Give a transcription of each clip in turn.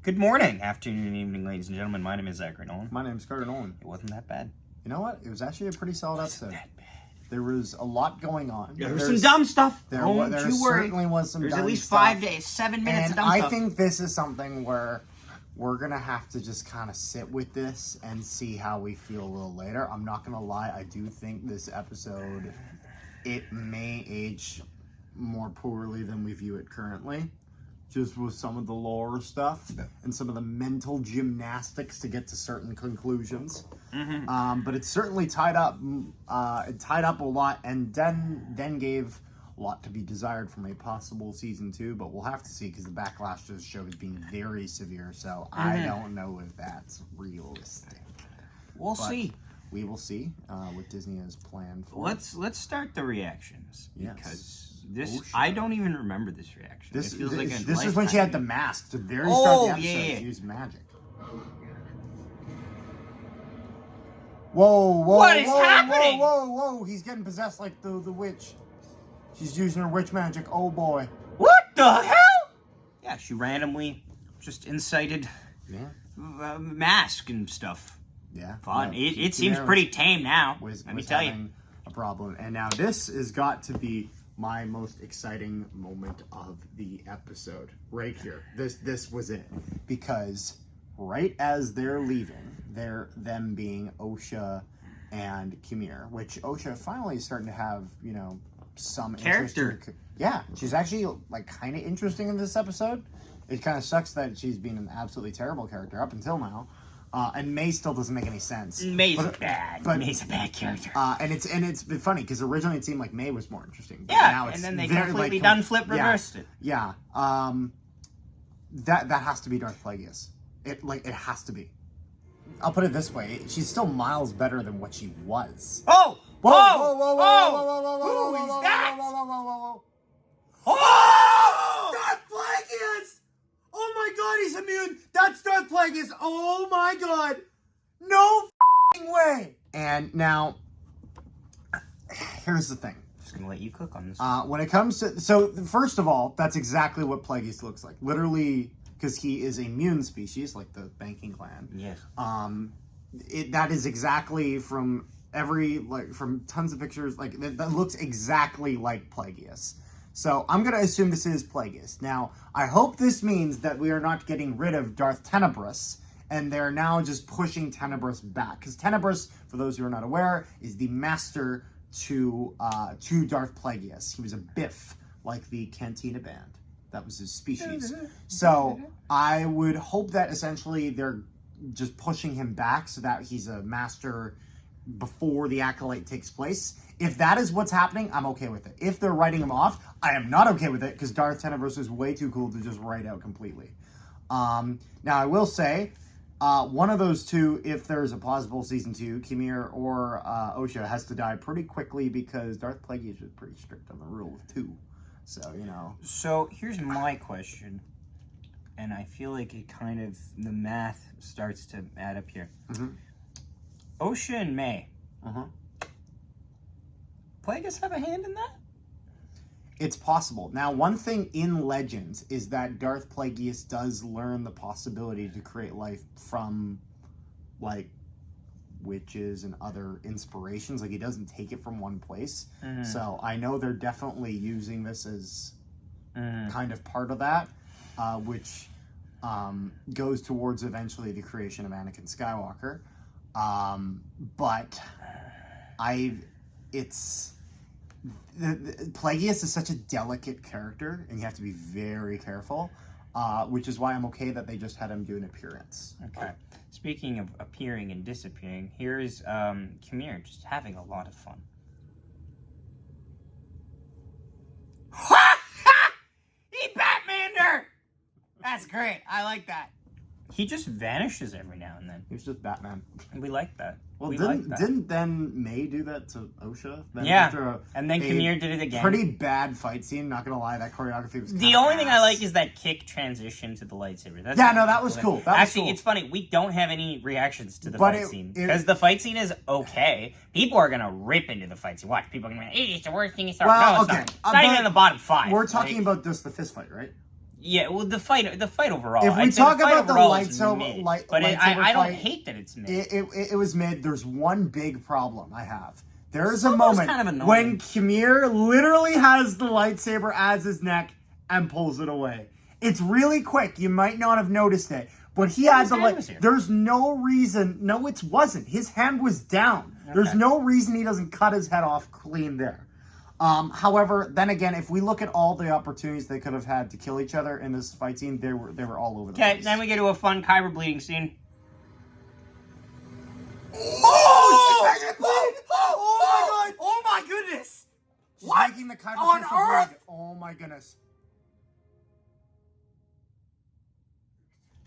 Good morning, afternoon, and evening, ladies and gentlemen. My name is Zachary Nolan. My name's Carter Nolan. It wasn't that bad. You know what? It was actually a pretty solid episode. That bad. There was a lot going on. There was some dumb stuff. There Don't you worry. Certainly was some There's dumb at least stuff. 7 minutes And of dumb stuff. I think this is something where we're going to have to just kind of sit with this and see how we feel a little later. I'm not going to lie. I do think this episode, it may age more poorly than we view it currently. Just with some of the lore stuff and some of the mental gymnastics to get to certain conclusions. Mm-hmm. But it certainly tied up a lot, and then gave a lot to be desired from a possible season 2. But we'll have to see, because the backlash to the show is being very severe. So I don't know if that's realistic. We'll see. We will see what Disney has planned for. Let's start the reactions, because this sure. I don't even remember this reaction. This it feels like this is when she had the mask. The very start of the episode, yeah. she used magic. Whoa! What is happening? Whoa! He's getting possessed like the witch. She's using her witch magic. Oh boy! What the hell? Yeah, she randomly just incited mask and stuff. Yeah, Fun. It seems pretty tame now. Let me tell you. A problem, and now this has got to be my most exciting moment of the episode right here. This was it, because right as they're leaving, them being Osha and Kimir, which Osha finally is starting to have, some character. Yeah, she's actually like kind of interesting in this episode. It kind of sucks that she's been an absolutely terrible character up until now. And May still doesn't make any sense. May's bad. May's a bad character. And it's been funny, because originally it seemed like May was more interesting. Yeah, now it's and then they very, completely done flip reversed it. Yeah. That has to be Darth Plagueis. It has to be. I'll put it this way: she's still miles better than what she was. Oh! Whoa! Whoa! Whoa! Whoa! Whoa! Whoa! Who is that? Whoa! Oh! Darth Plagueis! Oh my God, he's immune! That's Darth Plagueis! Oh my God! No f***ing way! And now, here's the thing. Just gonna let you cook on this. When it comes to... So, first of all, that's exactly what Plagueis looks like. Literally, because he is a immune species, like the banking clan. Yes. That is exactly from from tons of pictures, that looks exactly like Plagueis. So I'm going to assume this is Plagueis. Now, I hope this means that we are not getting rid of Darth Tenebrous, and they're now just pushing Tenebrous back. Because Tenebrous, for those who are not aware, is the master to Darth Plagueis. He was a Biff, like the Cantina Band. That was his species. So I would hope that essentially they're just pushing him back so that he's a master before the Acolyte takes place. If that is what's happening, I'm okay with it. If they're writing him off, I am not okay with it, because Darth Tenebrous is way too cool to just write out completely. Now, I will say, one of those two, if there's a possible season 2, Kimir or Osha, has to die pretty quickly, because Darth Plagueis was pretty strict on the rule of 2. So, So, here's my question, and I feel like the math starts to add up here. Mm-hmm. Osha and May. Uh-huh. Plagueis have a hand in that? It's possible. Now, one thing in Legends is that Darth Plagueis does learn the possibility to create life from, witches and other inspirations. He doesn't take it from one place. Mm-hmm. So I know they're definitely using this as kind of part of that, which goes towards eventually the creation of Anakin Skywalker. But Plagueis is such a delicate character, and you have to be very careful, which is why I'm okay that they just had him do an appearance. Okay. Speaking of appearing and disappearing, here's Kimir just having a lot of fun. He Batmaned her! That's great. I like that. He just vanishes every now and then. He's just Batman. And we like that. Well, didn't then May do that to Osha? Then yeah, and then Kimir did it again. Pretty bad fight scene, not gonna lie. That choreography was the only thing I like is that kick transition to the lightsaber. That was cool. Actually, it's funny. We don't have any reactions to the fight scene. Because the fight scene is okay. People are gonna rip into the fight scene. Watch, people are gonna be like, it's the worst thing you saw. No, it's not. It's not even in the bottom 5. We're talking about just the fist fight, right? Yeah, well, the fight overall. If we talk about the lightsaber but I don't hate that it's mid. It was mid. There's one big problem I have. There's a Solo's moment kind of annoying. when Cameo literally has the lightsaber as his neck and pulls it away. It's really quick. You might not have noticed it, but he had the There's no reason. No, it wasn't. His hand was down. Okay. There's no reason he doesn't cut his head off clean there. However, then again, if we look at all the opportunities they could have had to kill each other in this fight scene, they were all over the place. Okay, then we get to a fun Kyber bleeding scene. Oh my god! Oh my goodness! She's making the Kyber on crystal earth? bleed. Oh my goodness!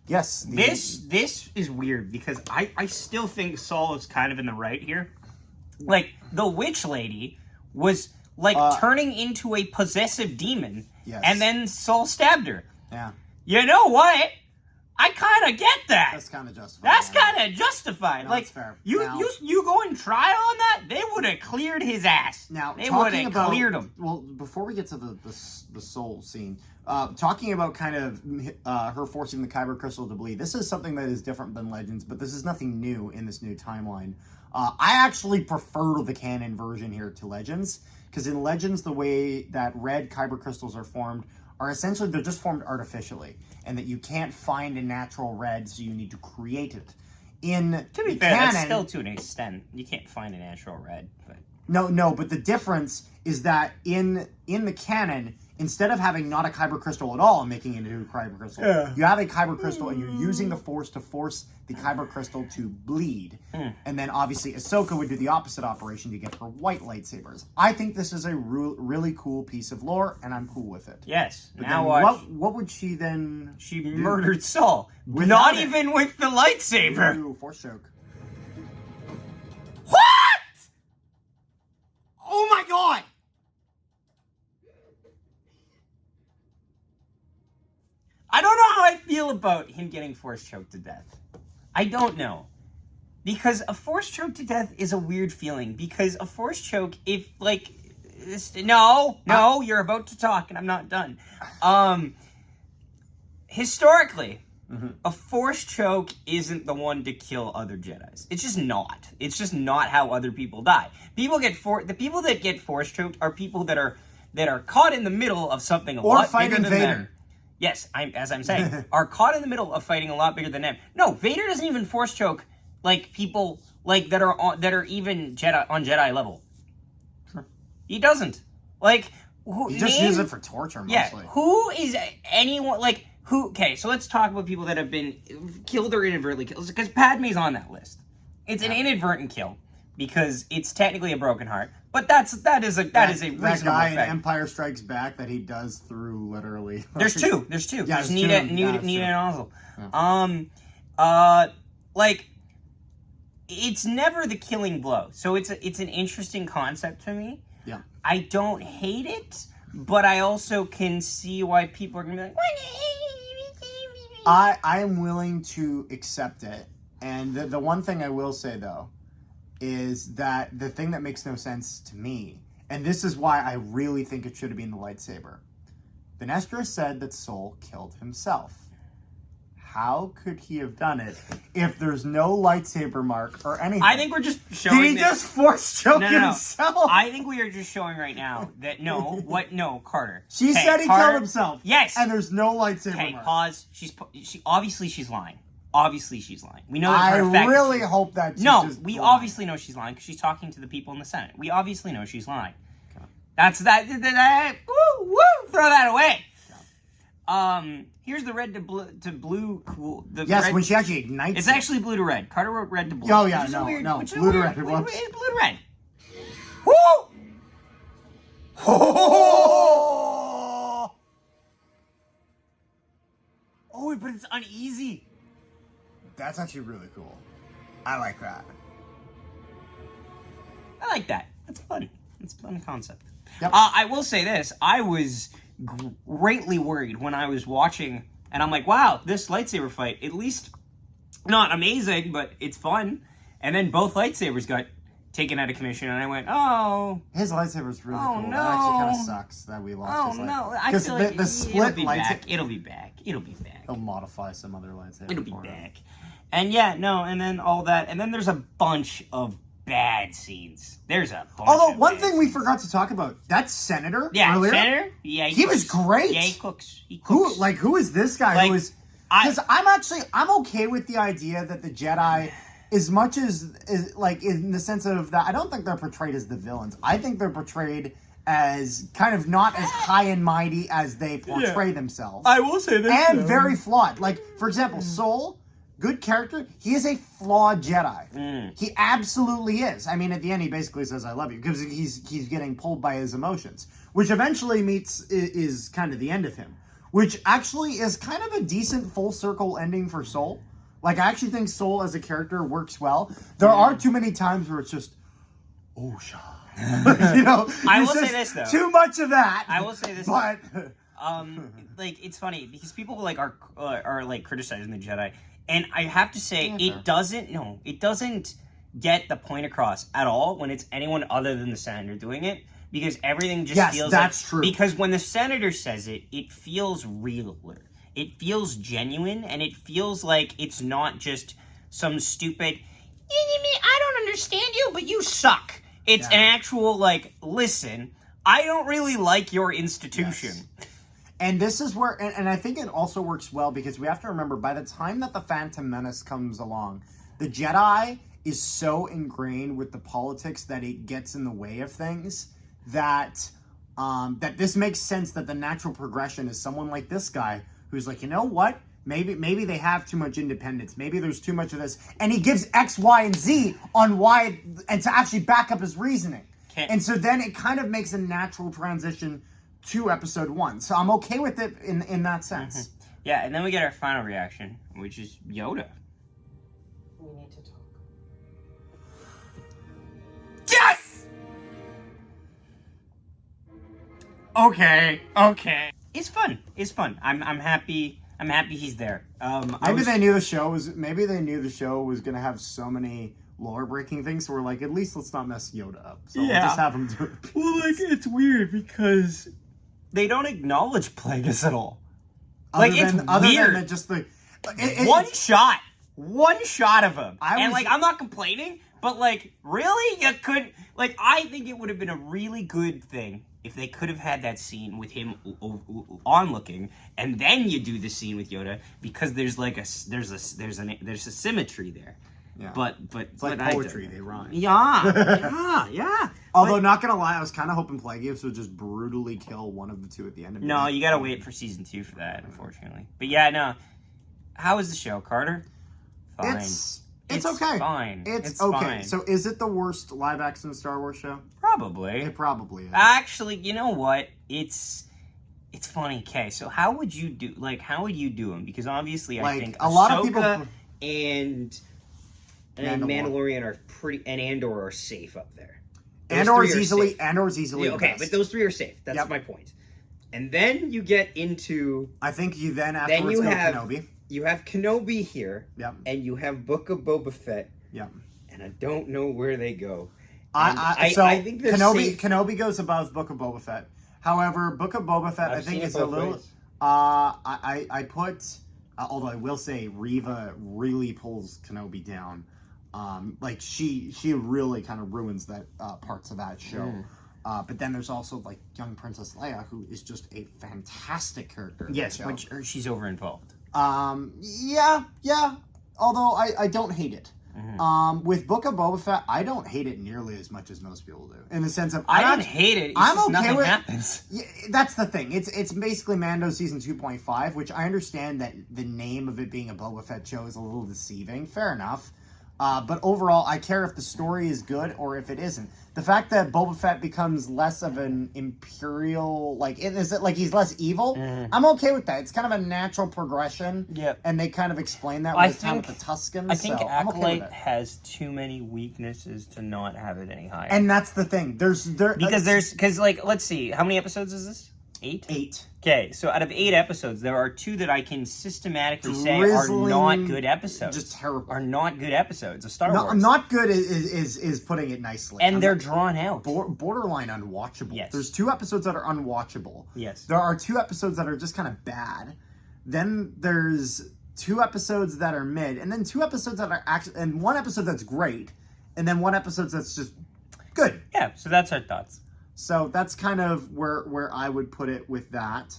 Yes. This is weird because I still think Saul is kind of in the right here. Like, the witch lady was turning into a possessive demon, yes. And then Saul stabbed her. Yeah. You know what? I kind of get that. That's kind of justified. That's kind of justified. No, like, that's fair. You go and trial on that, they would have cleared his ass. Now, they would have cleared him. Well, before we get to the soul scene, talking about kind of her forcing the Kyber crystal to bleed, this is something that is different than Legends, but this is nothing new in this new timeline. I actually prefer the canon version here to Legends, because in Legends, the way that red Kyber crystals are formed are essentially, they're just formed artificially, and that you can't find a natural red, so you need to create it. To be fair, that's still to an extent. You can't find a natural red, but... No, but the difference is that in the canon, instead of having not a Kyber crystal at all and making it into a Kyber crystal, you have a Kyber crystal and you're using the Force to force the Kyber crystal to bleed. And then obviously Ahsoka would do the opposite operation to get her white lightsabers. I think this is a really cool piece of lore, and I'm cool with it. Yes. But now what would she then? She murdered Saul. Not even with the lightsaber. Ooh, Force choke. What? Oh my god! I don't know how I feel about him getting force choked to death. I don't know. Because a force choke to death is a weird feeling. Because a force choke, if, like... No, you're about to talk and I'm not done. Historically, a force choke isn't the one to kill other Jedis. It's just not. It's just not how other people die. The people that get force choked are people that are caught in the middle of something a lot bigger than them. Yes, as I'm saying, are caught in the middle of fighting a lot bigger than them. No, Vader doesn't even force choke like people like that are even Jedi on Jedi level. He doesn't. Like, he just uses it for torture mostly. Yeah, who is anyone like who? Okay, so let's talk about people that have been killed or inadvertently killed, because Padme's on that list. It's an inadvertent kill because it's technically a broken heart, but that is a reasonable that guy effect. in Empire Strikes Back that he does through literally. There's two. Yeah, there's Nita and Ozzel. Yeah. Like, it's never the killing blow, so it's an interesting concept to me. Yeah. I don't hate it, but I also can see why people are gonna be like, I am willing to accept it, and the one thing I will say though is that the thing that makes no sense to me, and this is why I really think it should have been the lightsaber. Benestra said that Sol killed himself. How could he have done it if there's no lightsaber mark or anything? I think we're just showing. Did he just force choke himself? I think we are just showing right now that no, Carter. She said he killed himself. Yes. And there's no lightsaber mark. Okay, pause. Obviously she's lying. Obviously she's lying. We know that I for a fact. really hope that she's just we lying. obviously know she's lying because she's talking to the people in the Senate. We obviously know she's lying. Okay. That's that. Woo! Throw that away. Okay. Here's the red to blue. Cool. Yes, when she actually ignites. It's actually blue to red. Carter wrote red to blue. Oh yeah, no, blue to red. It's blue to red. Woo! Oh, but it's uneasy. That's actually really cool. I like that. I like that. That's fun. It's a fun concept. Yep. I will say this. I was greatly worried when I was watching, and I'm like, wow, this lightsaber fight, at least not amazing, but it's fun. And then both lightsabers got taken out of commission, and I went, oh. His lightsaber's really cool. No. That actually kind of sucks that we lost his lightsaber. No, I feel like the split lightsaber. It'll be back. He'll modify some other lightsaber. It'll be back. And and then all that, and then there's a bunch of bad scenes. There's a bunch. Although one thing we forgot to talk about, that senator earlier. Senator? Yeah, he was great. Yeah, he cooks. Who is this guy? Like, who is? Because I'm okay with the idea that the Jedi, as much as like in the sense of that, I don't think they're portrayed as the villains. I think they're portrayed as kind of not as high and mighty as they portray themselves. I will say this, and very flawed. Like for example, Sol. Good character. He is a flawed Jedi. He absolutely is. I mean, at the end, he basically says, "I love you," because he's getting pulled by his emotions, which eventually is kind of the end of him. Which actually is kind of a decent full circle ending for Sol. Like, I actually think Sol as a character works well. There are too many times where it's just, oh, you know. I will say this though. Too much of that. I will say this, but like it's funny because people like are like criticizing the Jedi. And I have to say, it doesn't get the point across at all when it's anyone other than the senator doing it, because everything just feels that's true. Because when the senator says it, it feels realer. It feels genuine, and it feels like it's not just some stupid, I don't understand you, but you suck. It's an actual, like, listen, I don't really like your institution. Yes. And this is where, and I think it also works well because we have to remember, by the time that the Phantom Menace comes along, the Jedi is so ingrained with the politics that it gets in the way of things that that this makes sense that the natural progression is someone like this guy who's like, you know what? Maybe they have too much independence. Maybe there's too much of this. And he gives X, Y, and Z on why, and to actually back up his reasoning. And so then it kind of makes a natural transition to episode 1. So I'm okay with it in that sense. Yeah, and then we get our final reaction, which is Yoda. We need to talk. Yes! Okay. It's fun. I'm happy he's there. Maybe they knew the show was going to have so many lore-breaking things, so we're like, at least let's not mess Yoda up. So we'll just have him do it. Well, like, it's weird because they don't acknowledge Plagueis at all. Like, it's weird. Than just the one shot of him. I'm not complaining, but like, really, you could, like, I think it would have been a really good thing if they could have had that scene with him onlooking, and then you do the scene with Yoda, because there's like there's a symmetry there. Yeah. But it's like poetry, they rhyme. Yeah. Although, not gonna lie, I was kind of hoping Plagueis would just brutally kill one of the two at the end of it. No, you gotta wait for season 2 for that, unfortunately. But yeah, no. How is the show, Carter? Fine. It's okay. Fine. It's okay. Fine. So, is it the worst live-action Star Wars show? Probably. It probably is. Actually, you know what? It's funny. Okay, so how would you do them? Because obviously, I think a lot of people and Mandalorian are pretty, and Andor are safe up there. Andor's easily okay, but those 3 are safe. That's my point. And then you get into, I think you then afterwards go Kenobi. You have Kenobi here. Yep. And you have Book of Boba Fett. Yep. And I don't know where they go. I think Kenobi goes above Book of Boba Fett. However, Book of Boba Fett, I think, is a little. I put, although I will say, Reva really pulls Kenobi down. Like she really kind of ruins that parts of that show. But then there's also like young Princess Leia, who is just a fantastic character. Yes, but she's over involved. Yeah. Although I don't hate it. With Book of Boba Fett, I don't hate it nearly as much as most people do. In the sense of I don't hate it. It's I'm just okay nothing with happens. Yeah, that's the thing. It's basically Mando season 2.5, which I understand that the name of it being a Boba Fett show is a little deceiving. Fair enough. But overall, I care if the story is good or if it isn't. The fact that Boba Fett becomes less of an imperial, he's less evil, I'm okay with that. It's kind of a natural progression. Yep. And they kind of explain that with the time with the Tuskens. I think Acolyte okay has too many weaknesses to not have it any higher. And that's the thing. Let's see, how many episodes is this? 8? 8. Okay, so out of 8 episodes, there are 2 that I can systematically say are Drizzling, not good episodes. Just terrible. Are not good episodes of Star No, Wars. not good is putting it nicely. And they're drawn out. Borderline unwatchable. Yes. There's 2 episodes that are unwatchable. Yes. There are 2 episodes that are just kind of bad. Then there's 2 episodes that are mid, and then 2 episodes that are actually, and 1 episode that's great, and then 1 episode that's just good. Yeah, so that's our thoughts. So that's kind of where I would put it with that.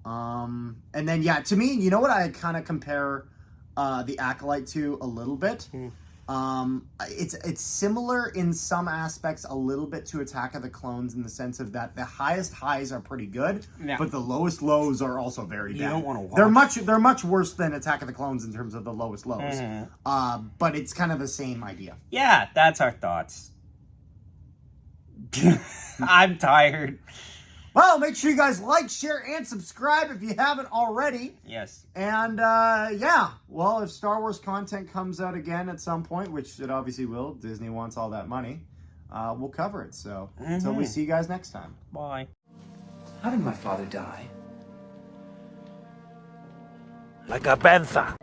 And then, yeah, to me, you know what I kind of compare the Acolyte to a little bit? It's similar in some aspects a little bit to Attack of the Clones in the sense of that the highest highs are pretty good, Yeah. but the lowest lows are also very bad. You don't want to watch. They're much worse than Attack of the Clones in terms of the lowest lows. Mhm. But it's kind of the same idea. Yeah, that's our thoughts. I'm tired. Well, make sure you guys like, share, and subscribe if you haven't already. Yes. And yeah, well, if Star Wars content comes out again at some point, which it obviously will, Disney wants all that money, we'll cover it. So until we see you guys next time. Bye. How did my father die? Like a panther.